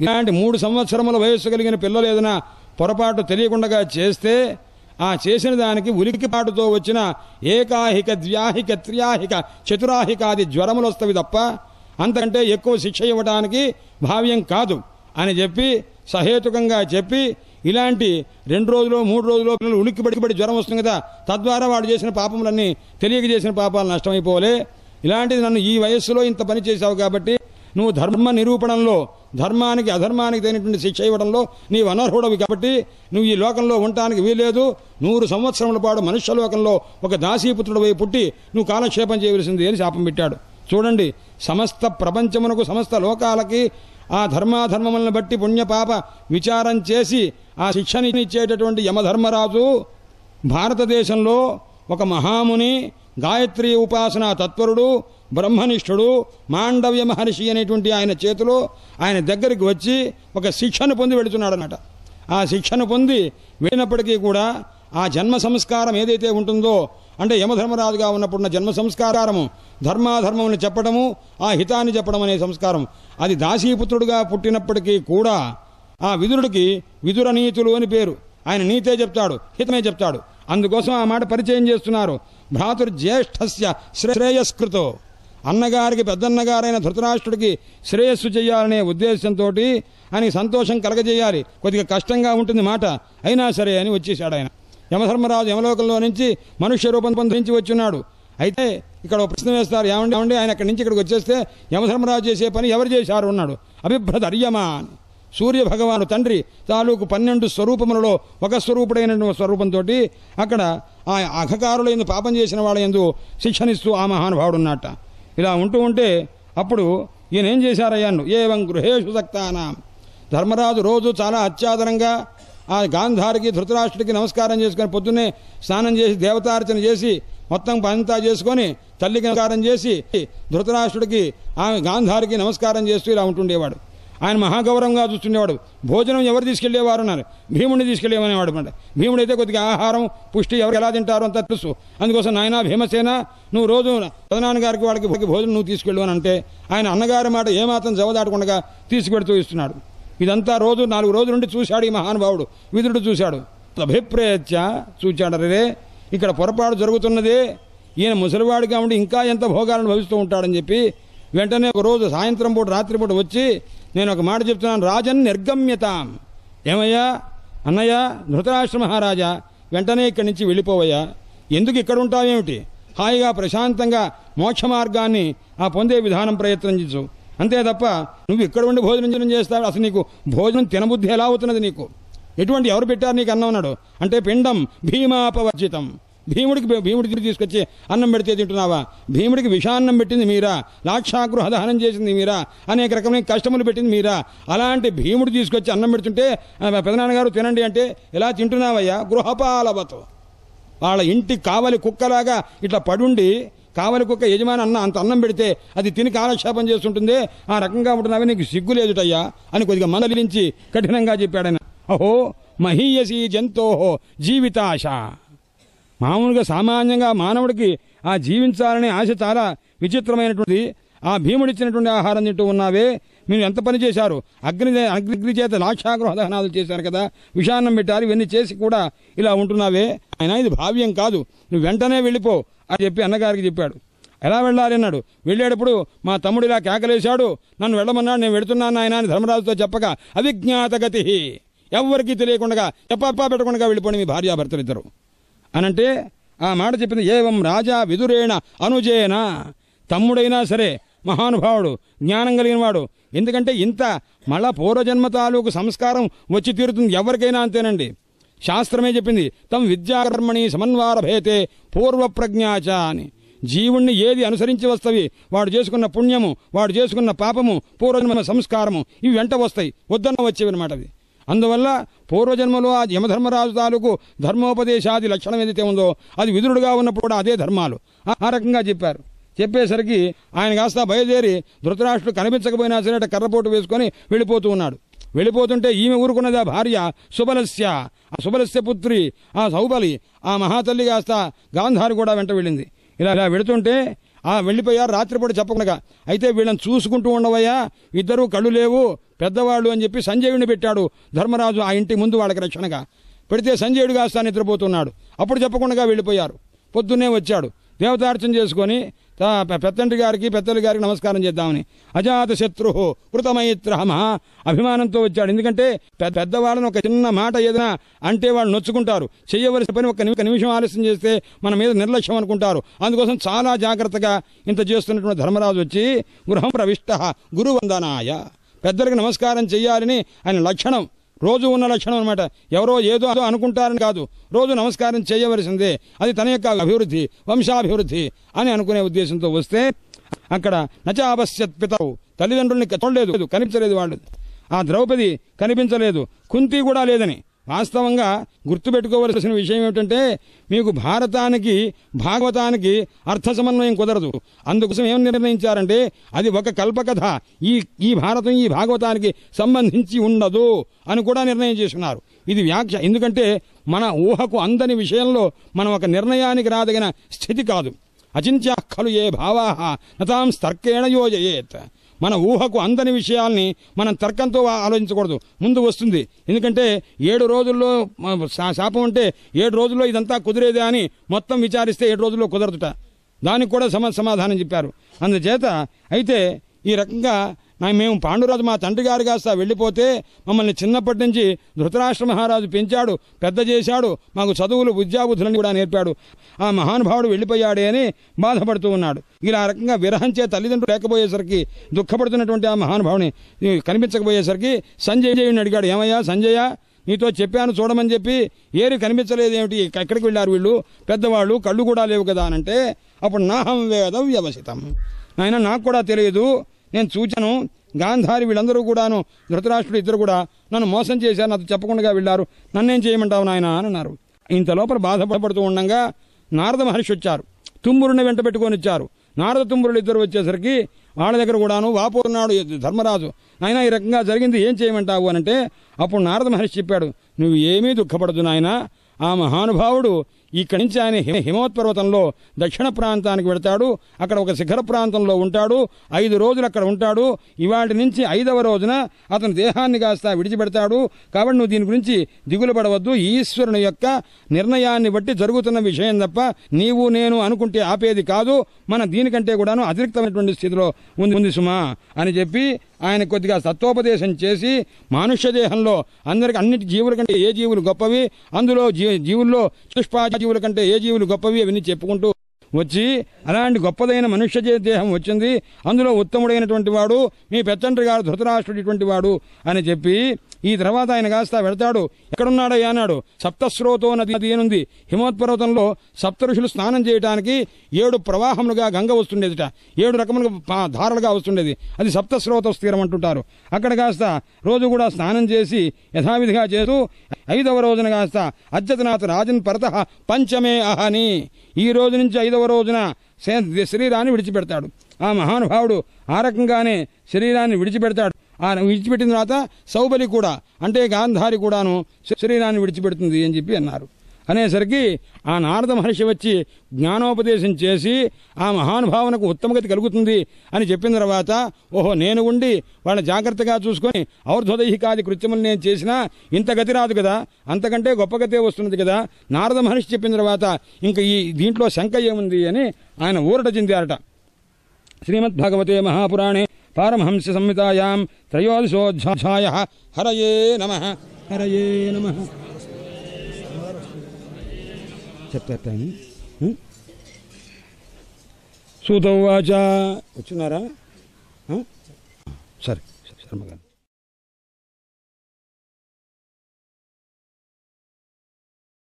[SPEAKER 1] ఇలాంటి 3 సంవత్సరముల వయస్సు కలిగిన పిల్లలు ఏదైనా పొరపాటు తెలియకుండా చేస్తే ఆ చేసిన దానికి ఉలికిపాటుతో వచ్చిన ఏకాహిక ద్వ్యాహిక త్రియాహిక చతురాహికాది జ్వరములు వస్తవి తప్ప అంతకంటే ఎక్కువ శిక్ష ఇవ్వడానికి భావ్యం కాదు అని చెప్పి సహేతుకంగా చెప్పి, ఇలాంటి 2 రోజులు 3 రోజులు పిల్లలు ఉలిక్కిపడి జ్వరం వస్తుంది కదా, తద్వారా వాడు చేసిన పాపములన్నీ తెలియక చేసిన పాపాలు నష్టమైపోలే. ఇలాంటిది నన్ను ఈ వయస్సులో ఇంత పని చేశావు కాబట్టి నువ్వు ధర్మ నిరూపణంలో, ధర్మానికి అధర్మానికి తగినటువంటి శిక్ష ఇవ్వడంలో నీవు అనర్హుడవి కాబట్టి నువ్వు ఈ లోకంలో ఉండటానికి వీలేదు. 100 సంవత్సరముల పాటు మనుష్య లోకంలో ఒక దాసీపుత్రుడు వై పుట్టి నువ్వు కాలక్షేపం చేయవలసింది అని శాపం పెట్టాడు. చూడండి, సమస్త ప్రపంచమునకు సమస్త లోకాలకి ఆ ధర్మాధర్మములను బట్టి పుణ్యపాప విచారం చేసి ఆ శిక్షని ఇచ్చేటటువంటి యమధర్మరాజు భారతదేశంలో ఒక మహాముని, గాయత్రీ ఉపాసనా తత్పరుడు, బ్రహ్మనిష్ఠుడు మాండవ్య మహర్షి అనేటువంటి ఆయన చేతిలో ఆయన దగ్గరికి వచ్చి ఒక శిక్షను పొంది వెళుతున్నాడు అన్నమాట. ఆ శిక్షను పొంది వెళ్ళినప్పటికీ కూడా ఆ జన్మ సంస్కారం ఏదైతే ఉంటుందో, అంటే యమధర్మరాజుగా ఉన్నప్పుడున్న జన్మ సంస్కారము ధర్మాధర్మముని చెప్పడము, ఆ హితాన్ని చెప్పడం అనే సంస్కారం, అది దాసీపుత్రుడుగా పుట్టినప్పటికీ కూడా ఆ విదురుడికి విదుర నీతులు అని పేరు. ఆయన నీతే చెప్తాడు, హితమే చెప్తాడు. అందుకోసం ఆ మాట పరిచయం చేస్తున్నారు. భ్రాతుర్జ్యేష్ఠస్య శ్రేయస్కృతో, అన్నగారికి పెద్దన్నగారైన ధృతరాష్ట్రుడికి శ్రేయస్సు చేయాలనే ఉద్దేశంతో ఆయనకి సంతోషం కలగజేయాలి. కొద్దిగా కష్టంగా ఉంటుంది మాట, అయినా సరే అని వచ్చేసాడు ఆయన. యమధర్మరాజు యమలోకంలో నుంచి మనుష్య రూపం పొందించి వచ్చున్నాడు. అయితే ఇక్కడ ప్రశ్న వేస్తారు, ఏమండి ఆయన అక్కడి నుంచి ఇక్కడికి వచ్చేస్తే యమధర్మరాజు చేసే పని ఎవరు చేశారు అన్నాడు. అభిభ్రత అర్యమా, సూర్య భగవాను తండ్రి తాలూకు 12 స్వరూపములలో ఒక స్వరూపుడైన స్వరూపంతో అక్కడ ఆ అఘకారుల పాపం చేసిన వాళ్ళ యందు శిక్షణిస్తూ ఆ మహానుభావుడు ఉన్నట్ట. ఇలా ఉంటూ ఉంటే అప్పుడు ఈయన ఏం చేశారయ్యాను, ఏవం గృహేషు సక్తానాం, ధర్మరాజు రోజు చాలా అత్యాదరంగా ఆ గాంధారికి ధృతరాష్ట్రుడికి నమస్కారం చేసుకొని పొద్దున్నే స్నానం చేసి దేవతార్చన చేసి మొత్తం పంతా చేసుకొని తల్లికి నమస్కారం చేసి ధృతరాష్ట్రుడికి ఆమె గాంధారికి నమస్కారం చేస్తూ ఇలా ఉంటుండేవాడు. ఆయన మహాగౌరవంగా చూస్తుండేవాడు. భోజనం ఎవరు తీసుకెళ్లేవారు అన్నారు, భీముడిని తీసుకెళ్లేమనేవాడు అనమాట. భీముడైతే కొద్దిగా ఆహారం పుష్టి ఎవరు ఎలా తింటారో అంతా తెలుసు. అందుకోసం నాయనా భీమసేన, నువ్వు రోజు పెదనాన్నగారికి వాళ్ళకి భోజనం నువ్వు తీసుకెళ్ళు అని అంటే ఆయన అన్నగారి మాట ఏమాత్రం జవదాటకుండా తీసుకెడుతూ ఇస్తున్నాడు. ఇదంతా రోజు 4 రోజుల నుండి చూశాడు ఈ మహానుభావుడు. విదురుడు చూశాడు, అభిప్రేత్య చూచాడు, రే ఇక్కడ పొరపాటు జరుగుతున్నదే, ఈయన ముసలివాడిగా ఉండి ఇంకా ఎంత భోగాలను భవిస్తూ ఉంటాడని చెప్పి వెంటనే ఒక రోజు సాయంత్రం పూట రాత్రిపూట వచ్చి నేను ఒక మాట చెప్తున్నాను, రాజన్ నిర్గమ్యతాం, ఏమయ్యా అన్నయ్య ధృతరాష్ట్ర మహారాజా వెంటనే ఇక్కడి నుంచి వెళ్ళిపోవయ్యా, ఎందుకు ఇక్కడ ఉంటావేమిటి, హాయిగా ప్రశాంతంగా మోక్ష మార్గాన్ని ఆ పొందే విధానం ప్రయత్నం చేసు, అంతే తప్ప నువ్వు ఇక్కడ ఉండి భోజనం చేస్తావు, అసలు నీకు భోజనం తినబుద్ధి ఎలా అవుతున్నది, నీకు ఎటువంటి ఎవరు పెట్టారు నీకు అన్నం అన్నాడు. అంటే పిండం భీమాపవర్జితం, భీముడికి తీసుకొచ్చి అన్నం పెడితే తింటున్నావా, భీముడికి విషాన్నం పెట్టింది మీరా, లాక్షాగృహ దహనం చేసింది మీరా, అనేక రకమైన కష్టములు పెట్టింది మీరా, అలాంటి భీముడు తీసుకొచ్చి అన్నం పెడుతుంటే పెదనాన్నగారు తినండి అంటే ఎలా తింటున్నావయ్యా, గృహపాలవతో వాళ్ళ ఇంటి కావలి కుక్కలాగా ఇట్లా పడుండి కావలి కుక్క యజమాని అంత అన్నం పెడితే అది తిని కాలక్షేపం చేస్తుంటుంది, ఆ రకంగా ఉంటున్నావే నీకు సిగ్గు లేదుటయ్యా అని కొద్దిగా మందలించి కఠినంగా చెప్పాడని. అహో మహీయసి జంతోహో జీవితాశ. మామూలుగా సామాన్యంగా మానవుడికి ఆ జీవించాలనే ఆశ చాలా విచిత్రమైనటువంటి. ఆ భీముడిచ్చినటువంటి ఆహారం తింటూ ఉన్నావే, మీరు ఎంత పని చేశారు? అగ్ని చేత లాక్షాగృహ దహనాలు చేశారు కదా, విషాన్నం పెట్టారు, ఇవన్నీ చేసి కూడా ఇలా ఉంటున్నావే, ఆయన ఇది భావ్యం కాదు, నువ్వు వెంటనే వెళ్ళిపో అని చెప్పి అన్నగారికి చెప్పాడు. ఎలా వెళ్ళాలి అన్నాడు. వెళ్ళేటప్పుడు మా తమ్ముడు ఇలా కేకలేశాడు, నన్ను వెళ్ళమన్నాడు, నేను వెళుతున్నాను ఆయన అని ధర్మరాజుతో చెప్పక అవిజ్ఞాతగతి, ఎవ్వరికీ తెలియకుండా చెప్పా పెట్టకుండా వెళ్ళిపోండి మీ భార్యాభర్తలు ఇద్దరు అనంటే ఆ మాట చెప్పింది. ఏవం రాజా విదురేణ అనుజేన, తమ్ముడైనా సరే మహానుభావుడు, జ్ఞానం కలిగిన వాడు. ఎందుకంటే ఇంత మళ్ళా పూర్వజన్మ తాలూకు సంస్కారం వచ్చి తీరుతుంది ఎవరికైనా అంతేనండి. శాస్త్రమే చెప్పింది తమ విద్యాకర్మణి సమన్వారభేతే పూర్వప్రజ్ఞాచ అని. జీవుణ్ణి ఏది అనుసరించి వస్తవి, వాడు చేసుకున్న పుణ్యము, వాడు చేసుకున్న పాపము, పూర్వజన్మ సంస్కారము ఇవి వెంట వస్తాయి, వద్దన్న వచ్చేవి అనమాట. అది అందువల్ల పూర్వజన్మలో ఆ యమధర్మరాజు తాలూకు ధర్మోపదేశాది లక్షణం ఏదైతే ఉందో అది విదురుడుగా ఉన్నప్పుడు కూడా అదే ధర్మాలు ఆ రకంగా చెప్పారు. చెప్పేసరికి ఆయన కాస్త బయలుదేరి ధృతరాష్ట్రుడు కనిపించకపోయినా సరే కర్రపోటు వేసుకొని వెళ్ళిపోతూ ఉన్నాడు. వెళ్ళిపోతుంటే ఈమె ఊరుకున్నది ఆ భార్య సుబలస్య, ఆ సుబలస్య పుత్రి ఆ సౌబలి, ఆ మహాతల్లి కాస్త గాంధారి కూడా వెంట వెళ్ళింది. ఇలా వెళుతుంటే వెళ్ళిపోయారు రాత్రిపూట చెప్పకుండా. అయితే వీళ్ళని చూసుకుంటూ ఉండవయ్యా, ఇద్దరూ కళ్ళు లేవు పెద్దవాళ్ళు అని చెప్పి సంజయుడిని పెట్టాడు ధర్మరాజు ఆ ఇంటి ముందు వాళ్ళకి రక్షణగా. పెడితే సంజయుడు కాస్త నిద్రపోతున్నాడు. అప్పుడు చెప్పకుండా వెళ్ళిపోయారు. పొద్దున్నే వచ్చాడు, దేవతార్చన చేసుకొని పెత్తంటి గారికి పెద్దల గారికి నమస్కారం చేద్దామని. అజాత శత్రు కృతమైత్ర మహా అభిమానంతో వచ్చాడు. ఎందుకంటే పెద్దవాళ్ళని ఒక చిన్న మాట ఏదైనా అంటే వాళ్ళు నొచ్చుకుంటారు, చేయవలసిన పని ఒక నిమిషం ఆలస్యం చేస్తే మన మీద నిర్లక్ష్యం అనుకుంటారు. అందుకోసం చాలా జాగ్రత్తగా ఇంత చేస్తున్నటువంటి ధర్మరాజు వచ్చి గృహం ప్రవిష్ట గురువందనాయ, పెద్దలకు నమస్కారం చెయ్యాలని ఆయన లక్షణం, రోజు ఉన్న లక్షణం అనమాట. ఎవరో ఏదో అనుకుంటారని కాదు, రోజు నమస్కారం చేయవలసిందే. అది తన యొక్క అభివృద్ధి, వంశాభివృద్ధి అని అనుకునే ఉద్దేశంతో వస్తే అక్కడ నచాపశ్యత్ పితవు, తల్లిదండ్రుల్ని చూడలేదు, కనిపించలేదు వాళ్ళు. ఆ ద్రౌపది కనిపించలేదు, కుంతి కూడా లేదని. వాస్తవంగా గుర్తుపెట్టుకోవలసిన విషయం ఏమిటంటే మీకు భారతానికి భాగవతానికి అర్థ సమన్వయం కుదరదు. అందుకోసం ఏం నిర్ణయించారంటే అది ఒక కల్పకథ, ఈ భారతం ఈ భాగవతానికి సంబంధించి ఉండదు అని కూడా నిర్ణయం చేస్తున్నారు. ఇది వ్యాఖ్య. ఎందుకంటే మన ఊహకు అందని విషయంలో మనం ఒక నిర్ణయానికి రాదగిన స్థితి కాదు. అచింత్యా ఖలు ఏ భావాః నతాం తర్కేణ యోజయేత్. మన ఊహకు అందని విషయాల్ని మనం తర్కంతో ఆలోచించకూడదు, ముందు వస్తుంది. ఎందుకంటే 7 రోజుల్లో శాపం అంటే 7 రోజుల్లో ఇదంతా కుదిరేదే అని మొత్తం విచారిస్తే 7 రోజుల్లో కుదరదుట. దానికి కూడా సమాధానం చెప్పారు. అందుచేత అయితే ఈ రకంగా మేము పాండురాజు మా తండ్రి గారు కాస్త వెళ్ళిపోతే మమ్మల్ని చిన్నప్పటి నుంచి ధృతరాష్ట్ర మహారాజు పెంచాడు, పెద్ద చేశాడు, మాకు చదువులు విద్యాబుద్ధులని కూడా నేర్పాడు. ఆ మహానుభావుడు వెళ్ళిపోయాడే అని బాధపడుతూ ఉన్నాడు. ఇలా రకంగా విరహంచే తల్లిదండ్రులు లేకపోయేసరికి దుఃఖపడుతున్నటువంటి ఆ మహానుభావుని కనిపించకపోయేసరికి సంజయుడిని అడిగాడు, ఏమయ్యా సంజయ, నీతో చెప్పాను చూడమని చెప్పి ఏరి కనిపించలేదేమిటి, ఎక్కడికి వెళ్ళారు వీళ్ళు, పెద్దవాళ్ళు కళ్ళు కూడా లేవు కదా అనంటే అప్పుడు నాహం వేద వ్యవసితం, నాయన నాకు కూడా తెలియదు, నేను చూచాను, గాంధారి వీళ్ళందరూ కూడాను ధృతరాష్ట్రుడు ఇద్దరు కూడా నన్ను మోసం చేశారు, నాతో చెప్పకుండా వెళ్ళారు, నన్నేం చేయమంటావు నాయన అని అన్నారు. ఇంత లోపల బాధపడుతూ ఉండగా నారద మహర్షి వచ్చారు, తుమ్మురుని వెంట పెట్టుకొని వచ్చారు. నారద తుమ్మురులు ఇద్దరు వచ్చేసరికి వాళ్ళ దగ్గర కూడాను వాపోతున్నాడు ధర్మరాజు. నాయన ఈ రకంగా జరిగింది, ఏం చేయమంటావు అనంటే అప్పుడు నారద మహర్షి చెప్పాడు, నువ్వు ఏమీ దుఃఖపడదు నాయన, ఆ మహానుభావుడు ఇక్కడి నుంచి ఆయన హిమవత్పర్వతంలో దక్షిణ ప్రాంతానికి వెడతాడు, అక్కడ ఒక శిఖర ప్రాంతంలో ఉంటాడు, 5 రోజులు అక్కడ ఉంటాడు. ఇవాటి నుంచి 5వ రోజున అతని దేహాన్ని కాస్త విడిచిపెడతాడు. కాబట్టి నువ్వు దీని గురించి దిగులు పడవద్దు, ఈశ్వరుని యొక్క నిర్ణయాన్ని బట్టి జరుగుతున్న విషయం తప్ప నీవు నేను అనుకుంటే ఆపేది కాదు, మన దీనికంటే కూడాను అతిరిక్తమైనటువంటి స్థితిలో ఉంది సుమా అని చెప్పి ఆయన కొద్దిగా తత్వోపదేశం చేసి మానుష్య దేహంలో అందరికి అన్నిటి జీవుల కంటే ఏ జీవులు గొప్పవి, అందులో జీవుల్లో పుష్పాజ జీవుల కంటే ఏ జీవులు గొప్పవి అవన్నీ చెప్పుకుంటూ వచ్చి అలాంటి గొప్పదైన మనుష్య దేహం వచ్చింది, అందులో ఉత్తముడైనటువంటి వాడు మీ పెత్తండ్రి గారు ధృతరాష్ట్రుడు ఇటువంటి వాడు అని చెప్పి ఈ తర్వాత ఆయన కాస్త వెడతాడు. ఎక్కడున్నాడయ్యా అన్నాడు. సప్తస్రోతో నది ఏనుంది, హిమోత్పర్వతంలో సప్తఋషులు స్నానం చేయడానికి 7 ప్రవాహములుగా గంగ వస్తుండేదిట, 7 రకములుగా ధారలుగా వస్తుండేది, అది సప్తస్రోత స్థిరం అంటుంటారు. అక్కడ కాస్త రోజు కూడా స్నానం చేసి యథావిధిగా చేస్తూ 5వ రోజున కాస్త అద్యతనాథ రాజన్ పరత పంచమే అహని, ఈ రోజు నుంచి 5వ రోజున శరీరాన్ని విడిచిపెడతాడు. ఆ మహానుభావుడు ఆ రకంగానే శరీరాన్ని విడిచిపెడతాడు. ఆ విడిచిపెట్టిన తర్వాత సౌబలి కూడా అంటే గాంధారి కూడాను శరీరాన్ని విడిచిపెడుతుంది అని చెప్పి అన్నారు. అనేసరికి ఆ నారద మహర్షి వచ్చి జ్ఞానోపదేశం చేసి ఆ మహానుభావునకు ఉత్తమగతి కలుగుతుంది అని చెప్పిన తర్వాత ఓహో నేను ఉండి వాళ్ళని జాగ్రత్తగా చూసుకొని ఔర్ధ్వదైహికాది కృత్యములు నేను చేసినా ఇంత గతి రాదు కదా, అంతకంటే గొప్ప గతే వస్తున్నది కదా. నారద మహర్షి చెప్పిన తర్వాత ఇంకా ఈ దీంట్లో శంక ఏముంది అని ఆయన ఊరట చెందారట. శ్రీమద్భాగవతే మహాపురాణే పారమహంస సంహితాయాం త్రయోదశోధ్యాయః. హరయే నమః. హరయే నమః. చెప్తాను. సూతోవాచ. వచ్చున్నారా? సరే శర్మగారు.